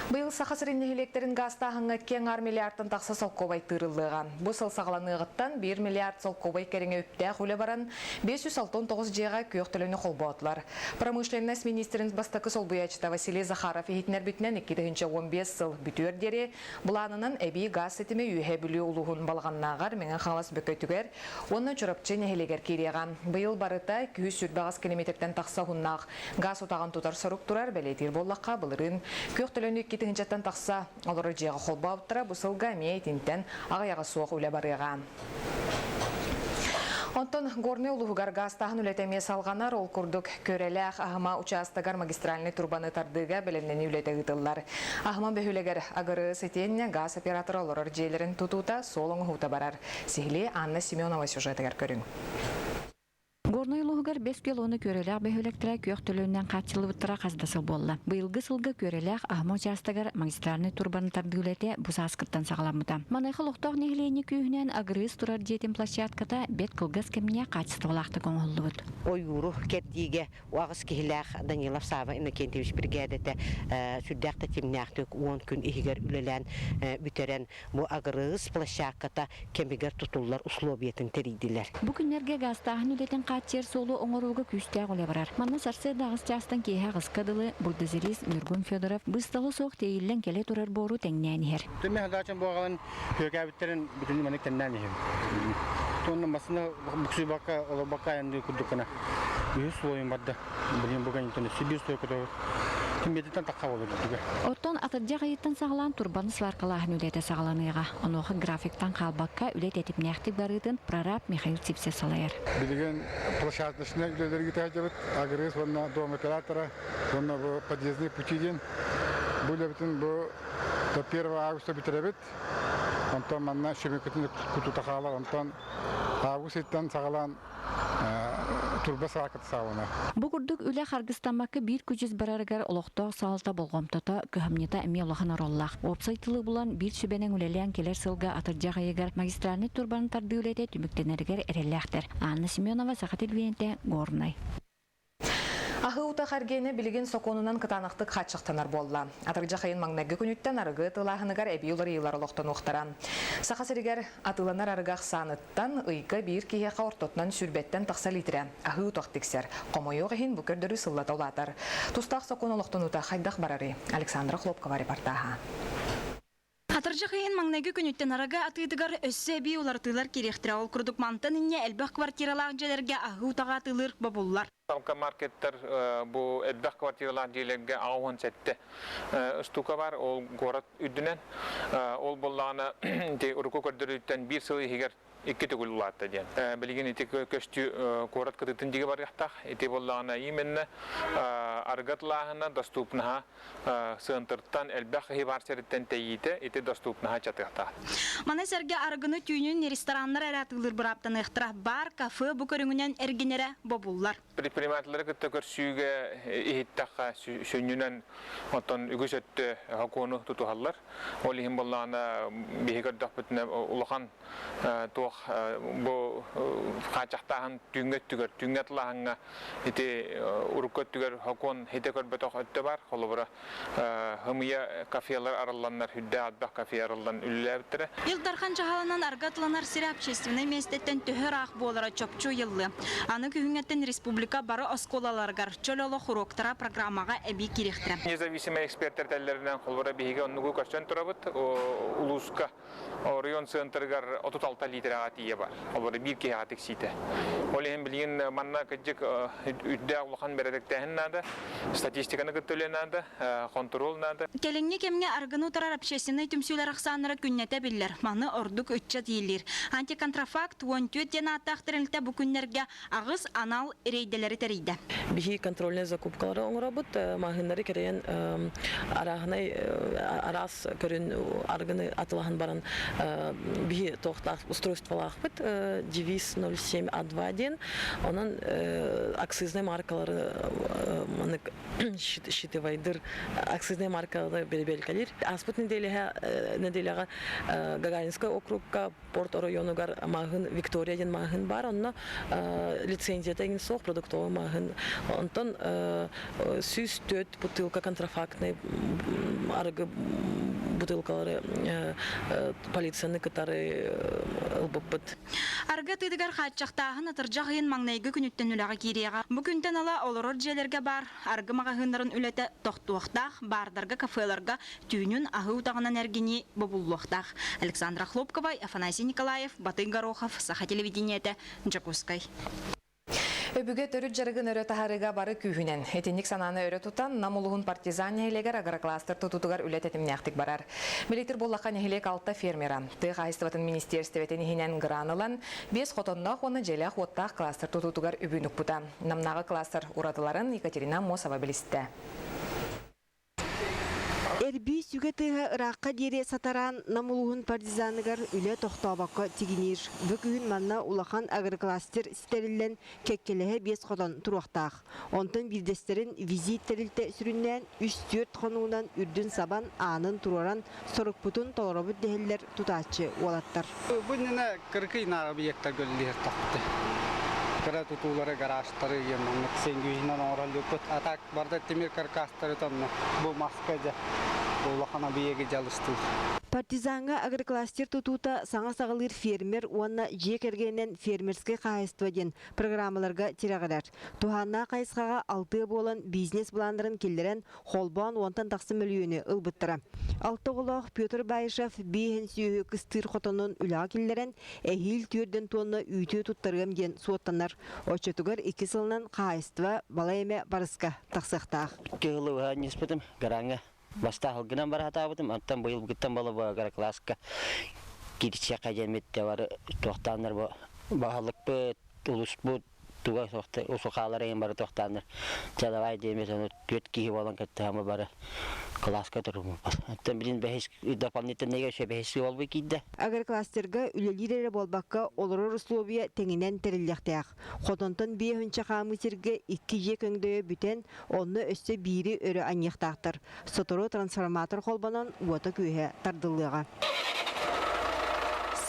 Быйыл сахасырын нехилектерин газтахыңа кеңар миллиардтан тақса солковай тырылыған. Бұл сылсағыланығыттан 1 миллиард солковай кереңе өптәқ үлі баран 569 жеға күйек төліні қолбуатылар. Промышленность министрин бастақы сол бұячыта Василий Захаров ехетінер бүтінен 2015 сыл бүтүердері бұланынан әбей газ сетіме үйе бүлі ұлығын балғаннағар менің қалас бөкөтігер, оны жүріпчі нехилегер кереған. Быйыл барыта 200 километрден тақса ғыннақ газ отаған тұтар сұрық тұрар бәлетер боллаққа бұлырын күйек төліні кетігіншеттен тақса олары жеға қолбауыттыра бұсылға мейтінтен ағаяға суық үлі барыған. Онтон горны улуғығар гастағын үлетеме салғанар ол күрдік көреләқ ағыма участагар магистральный турбаны тардыға білімнен үлеті ғытылар. Ағыма бөхілегер ағыры сетенне газ операторы олар жейлерін тұтута солың ұғыта барар. Сихли Анна Семенова сюжетігер көрің. Горной лугар 5 килоны көреләк бәһүлектәре күйек төлөннән катчылы буттыра каздасы болла. Быелгы сылга көреләк ахмо частагар магистральный турбаны тардылете бусаскыттан сагаламыта. Манайхы лохтак нехлени күйүнән агрыс турар жетим площадкада бет кылгас кемне качестволакты коңоллубут. Ой юру кетдиге вагыс кихләх Данилов Сава Иннокентьевич бригадата сүддәкта тимнәхтүк 10 күн игер үлелән бүтерән бу агрыс площадкада кембегер тутуллар условиятын теридиләр. Бу көннәргә гастахны үлетен Чер солу оңоруга күстәг оле барар. Манна сарсы дагыс частан кеһә гыскадылы бурдызерис Нургун Федоров бысталы соқ тейиллен келе турар бору теңнәнихер. Төме хадачан богалан хөкәбиттерин бүтүн мәник теңнәнихер. Тонны масына буксы бака ола бака энди кудукана. Юс лоим бадда. Билен буган тонны сибир сойкото. Тимбетен такка болду. Оттон атыржа гайыттан сагалан турбаны сваркалаһын үлете сагаланыга. Онохы графиктан калбакка үлет этип нәхтик барытын прораб Михаил Ципсе салайыр. Билеген площадочный үлелерге тәҗәбет, агресс вона дом оператора, вона подъездный путиден. Булебитин бу до 1 августа битеребит. Антон манна шемекетин куту тахалар, антон августтан сагалан турба сакат сауна. Бу курдук үле Харгыстанмакы 100 бараргар олохтоо салта болгомтото көһөмнета эми олоханар оллах. Вебсайтылы булан бир сүбенең үлелән келер сылга атыржа гайыгар магистральный турбаны тарды үлете түмүктенергер эрелләхтер. Анна Семенова, Сахат Эльвенте, Горный. Ахы ута харгені білген соқонынан кытанақтық қатшықтанар болла. Атыржа қайын маңнәгі күніттен арығы тылағынығар әбей олар ейлар олықтан оқтаран. Сақасырегер атыланар арығақ саныттан ұйқы бір кейеқа ортотынан сүрбеттен тақса литірі. Ахы утақ тексер. Қомойо ғын бүкірдірі сыллата олатар. Тустақ соқон олықтан ута қайдақ барары. Александра Хлопкова репортаға. Атыржа қайын маңнәгі күніттен арага атыдығар өссі бей олартылар керектірі ол күрдік мантын инне әлбәқ квартиралағын жәлерге ағы утаға атылыр бабулар. Салка маркеттер бу әлбәқ квартиралағын жәлерге ағуын сәтті ұстуқа бар, ол город үдінен, ол болағына ұрықы көрдіріттен бір сылы егер ikki tugul latta diyen. Bilgin itik köstü korat kıtıtın dige var yahtaq. İti bollağına imenne argatlağına dostupnaha sığıntırttan elbaq hivar seritten teyite iti dostupnaha çatı yahtaq. Mana serge argını tüyünün restoranlar eratılır bıraptan ıhtırah bar, kafe bu körüngünen erginere bobullar. Primatları kıtta körsüge ihittaqa sünnünen oton ügüsöttü hakonu tutuhallar. Olihim bollağına bihikar dağbıtına ulağan bu kaçaktahan tüngetlahanga iti urukottugar hakon hitekor betok öttebar kolubra hımıya kafiyalar arallanlar hüdde adbaq kafiya arallan üllülebittire. Yıldarхан çahalanan argatlanar sirap общественный месттен töhör aq bolara çöpçü yıllı. Anı kühüngetten Respublika baro oskolalargar çölolu xuroktara programmaga ebi kiriktir. Независимый эксперттер теллеринен kolubra bihiga onnugu köşten turabıt uluska Orion Centergar 36 litre atiye var. Olları bir ki atik site. Olehen bilgin manna kıcık üdde ulan beredekten nada, statistikanı kötülen nada, kontrol nada. Kelengi kemge argını tarar общественный tümsüler aksanlara künnete biller. Manı orduk ütçe değildir. Antikontrafakt 14 yana tahtırılıkta bu günlerge ağız anal reydeleri teriydi. Bihi kontrolne zakupkaları onurabıt, mahınları kereyen aras körün argını atılağın baran bihi tohtaq устройстволах бит девиз 07А21 onun aksizne markaları маннык щитывайдыр акцизный маркалары белбелкалир. Аспыт неделяга Гагаринская округка порт районугар магын Виктория ден магын бар, онно лицензия тегин сок продуктовый магын. Онтон сүз төт бутылка контрафактный аргы бутылкалары полицияны кытары ылбыппыт. Арга тыдыгар хатчактагын атыржагын маңнайгы күнүттен үлага кирияга. Бу күндөн ала олорор жерлерге бар. Аргы магагындарын үлете тохтуактак, бардарга кафеларга түйүнүн агы утагынан эргини бобуллуактак. Александра Хлопкова, Афанасий Николаев, Батый Горохов, Саха телевидениете, Джакускай. Өбүгө төрүт жарыгын өрө тахарыга бары күйүнен. Этинник сананы өрө тутан намулугун партизан нехилегер агрокластер тутутугар үлет этимняктик барар. Билетир боллакка нехилек алта фермера. Тыга хайстыбатын министерстветен ихинен гранылан 5 хотоннах оны желях оттах кластер тутутугар үбүнүк бута. Намнагы кластер урадыларын Екатерина Мосова билисте. Эрби сүгетыға ыраққа дере сатаран намулуғын партизаныгар үлі тоқтабаққа тигинир. Бүкігін манна улахан агрокластер стерилен кеккелеге 5 қодан тұруақтақ. Онтын билдестерін визит терилте сүріннен 3-4 қонуынан үрдін сабан анын тұроран сорықпутын толырабыт дехелер тұтачы олаттар. Бұнына кыркы инағы бейектер көлілер тақты. Кара тутулары гаражтары еманлык сенгүйінен оралды көт атак барды темир каркастары тонны. Бұл маска жа. Бұл лақана бейеге жалысты. Партизанға агрокластер тутута саңа сағылыр фермер, онна жек ергенен фермерский қайыства ден программаларға тирағыдар. Туханна қайысқаға 6 болан бизнес бұландырын келдерен холбан онтан тақсы миллионы ұлбыттыра. 6 ғылақ Петр Байышев бейін сүйі кыстыр қотонын үлі келдерен әйіл түрден тонны үйті тұттырғым ген суоттанар. Очетугар 2 сылынан қайыства балайме барысқа тақсықтақ. Кеғылы неспетім гараңа. Баста халгынан бар хатабытым, аттан быйыл бұгыттан балы бағара классика кетіше қайденметті бары тоқтаныр бағалық бұд, ұлыс бұд, туға ұсықалар ең бары тоқтаныр. Жадавай демес, оны көт кейі болан кетті хамы бары класска тұрмы бар. Аттан білін дополнительный неге өше бәхесі олбы кейді. Агрокластерға үлелерері болбаққа олырыр условия теңінен тәрілдіқтіяқ. Қотонтын бейхінші қамысерге 2 жек өңдөйі бүтен, оны өсті бейірі өрі анияқтақтыр. Сотору трансформатор қолбанан уата көйе тардылыға.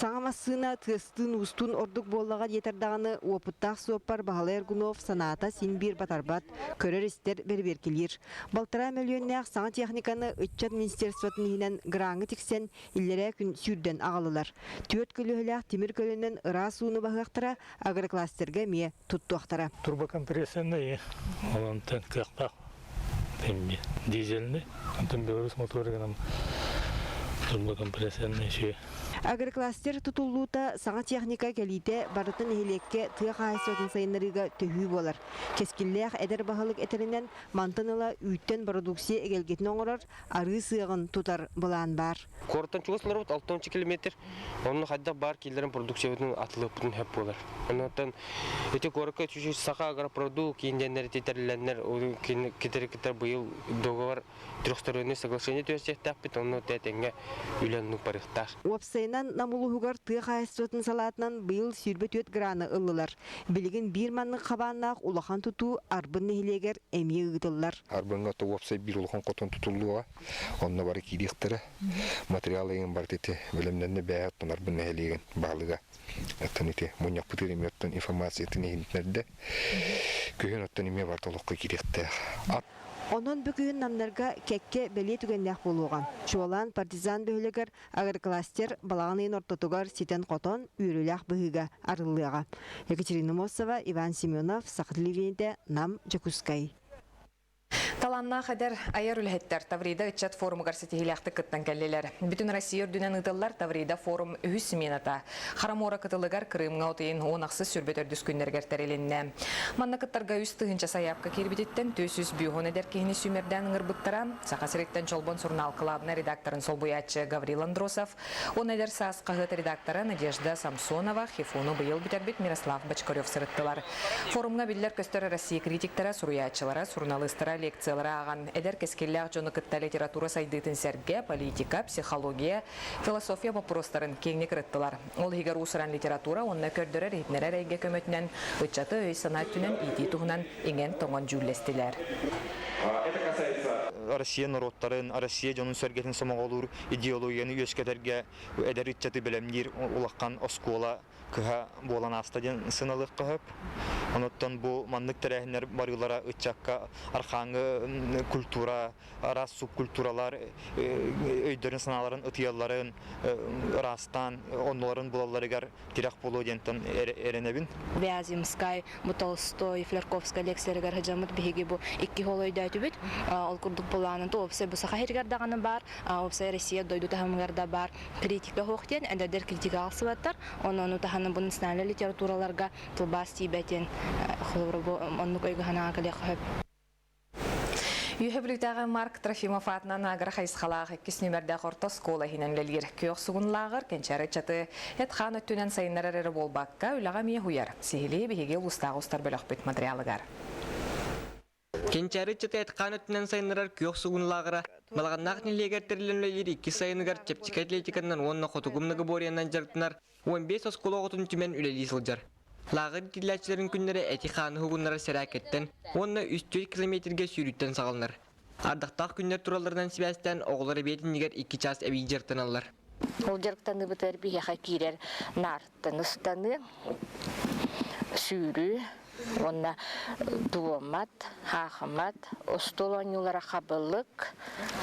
Саңамасына тыстын устун ордук боллаға етердағаны опыттақ суоппар Бағалы Эргунов саната синбир батарбат көрер істер берберкелер. Балтыра миллионнақ саңа техниканы үтчат министерствотын енен граңы тіксен иллері күн сүрден ағалылар. Төт көлігіләқ темір көлінен ыра суыны бағықтыра агрокластерге ме тұттуақтыра. Турбокомпрессияны олантын қақпақ дизельный, антын белорус моторы турбокомпрессияны шүйе. Агрокластер тутуллута саңа техника келите барытын хелекке тыа қайсотын сайынларыга төхүй болар. Кескиллеях эдер бағылық этерінен мантыныла үйттен продукция эгелгетін оңырар, ары сыйығын тутар бұлан бар. Корттан чуғысылар бұд 6 километр, оның қайда бар келдерін продукциятын атылып бұтын әп болар. Онықтан өте корыққа түші сақа агропродук, кейінденлер тетеріленлер, кетер бұйыл доғавар трехсторонный соглашение төсектәк бит, оны тәтенге үйленнік барықтар. Уапсайнан намулуғығар тыа қайсотын салатынан бұйыл сүрбет өт граны ылылар. Білігін бір манның қабаннақ улахан тұту арбын нехилегер әме ұғытылар. Арбынға уапсай бір улахан қотын тұтылуға, онына бары кейдіктірі, материалы ең бар деті, білімдеріне бәйіттен арбын нехилеген бағылыға. Әттен еті, мұнияқ бұтырым өттен информация етін егінтінерді, күйін өттен еме бар толыққа кейдікті. Онон бүкігін намнарға кәкке бәле түгенләқ болуған. Шуалан партизан бөхілігер агрокластер балағанын ортотугар сетен қотон үйріләқ бұғыға арылыға. Екатерина Мосова, Иван Семенов, Сақыдылевенде, Нам, Джакускай. Таланна қадар айар үлхеттер Таврида үтчат форумы гарсетихиляқты кыттан кәлелер. Бүтін Россия үрдінен ұтылар Таврида форум үхіс семената. Харамора кытылыгар Крымға отыйын оңақсы сүрбет өрдіс күндергер тәрелінне. Манна кыттарға үз тұхынча саяпқа кербететтен төсіз бүйхон әдер кейіні сүмерден ыңырбыттара. Сақасыреттен Чолбон Сурнал Клабна редакторын солбуячы Гаврил Андросов, он әдер саас қағыт редакторы Надежда Самсонова, Хифуну бұйыл бітербет Мирослав Бачкарев сырыттылар. Форумға білдер көстері Россия критиктері, суруячылары, журналистері лекциялар аған. Эдер кескелләк жоны кытта литература сайдытын сәрге, политика, психология, философия вопростарын кеңнек рыттылар. Ол хигер усыран литература онна көрдірі рейтнері рейге көмөтінен, ұтчаты өй санат түнен ити туғынан еңен тоңын жүлестілер. Это касается Россия народтарын, Россия жонун сөргетін самоголур идеологияны өскетерге эдер итчаты белемнир улаккан оскола кыха болан астаден сыналык кыһып. Оноттон бу маннык терехнер барылара ытчакка архаңы культура, рас субкультуралар өйдөрүн саналарын ытыялларын растан онларын булаларыгар тирак болу дентен эренебин. Вяземскай, Толстой, Флерковская лекциялар хаҗамыт биһиги бу икки холойда түбит. Ол курдук булганын топсе бу саха хиргардаганы бар, опсе Россия дойду тахамгарда бар. Критика хохтен, эдер критика алсыбаттар. Оны таханы бу националь литератураларга тылбас тибетен хлорбо оннук ойгана кале хап. Юхеблүтәгә Марк Трофимов атынан агар хайсхалағы кис нөмердә қорта скола хинәнлелер. Көйөк сугынлағыр кенчәрі чаты әтқан өттінен сайынлар әрі болбаққа үліға мие хуяр. Сихиле бігеге ұстағы ұстар бөліқ бет материалығар. Кенчәрі чаты әтқан өттінен сайынлар көйөк сугынлағыра. Малағаннақ нелегертерленлелер 2 сайыныгар чепчик атлетиканнан онна қотугумнығы борияннан жартынар 15 оскола ғотын түмен үлелі сылжар. Лағыр килләчілерін күннері әти қаны хугуннары сәрәкеттен, онна 300 километрге сүйріттен сағалынар. Ардақтақ күннер тураларынан сібәстен оғылары бетін негер 2 час әбей жертын алылар. Ол жертаны бұтар бейеға кейрер нарттан ұстаны, сүйрі, онна дуомат, хақымат, остолонюлара қабылық,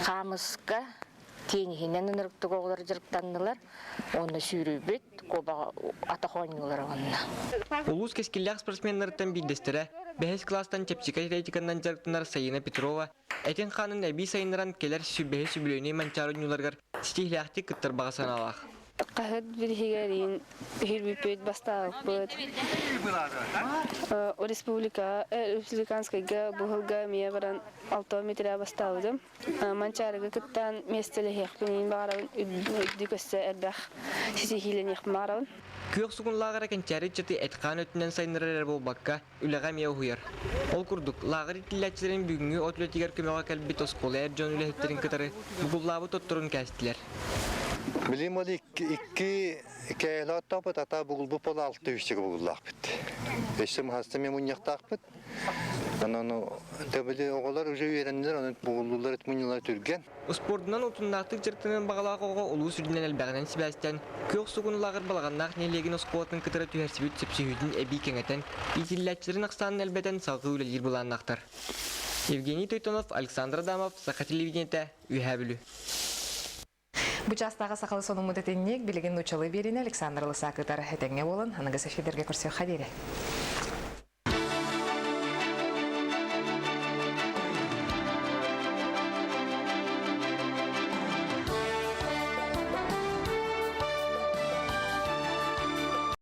қамысқа, тенихинен нырыктык оғылар жырықтанылар, оны сүйрі бет, коба атақуанылар онна. Улус кескелләк спортсменлерден билдестері, бәхес класстан чепчика рейтиканнан жырықтынар Сайына Петрова, әтен қанын әбей сайыныран келер бәхес сүбілөйіне манчарынюларғар стихляхти кыттыр бағасан алақ. Қағыд білгерін хирбипет басталық бұд. Республиканскайға бұғылға мия баран 6 метрі басталыдым. Манчарыға кыттан местелі хеқпенен бағарауын үдді көсті әрбәқ сесехилен еқпен бағарауын. Көйөк сугунлағыра кенчәрі чаты әтқан өттінен сайынырар болбаққа үліға мия хуяр. Ол күрдік, лағыр итілләтчілерін бүгінгі отлетігер көмеға кәлбет осколы әрджон үләхеттерін кітары бұғыллабы тоттырын кәстілер. Билим ол iki kaylatta bu tata bugul bu pola 600 bugulak bit. Eşim hastame munyaqtaq bit. Anano tabeli oğullar уже öğrendiler onu bugullar etmunyalar türgen. Спортынан утуннақтық жыртының бағалағы ұлы сүрдінен әлбәғінен Себастьян көк суғынылағыр балағаннақ нелеген осқуатын кітірі түйерсібет сепсүйдің әбей кеңетен итилләтчілерін ақстанын әлбәтен салғы өлелер бұланнақтар. Евгений Тойтонов, Александр Адамов, Сақа телевидениеті, Үйәбілі. Бұ жастағы сақалы соның мұдетеннек білеген ұчалы беріне Александр Лысақытар әтәңе болын, аныңыз әшедерге көрсе қадері.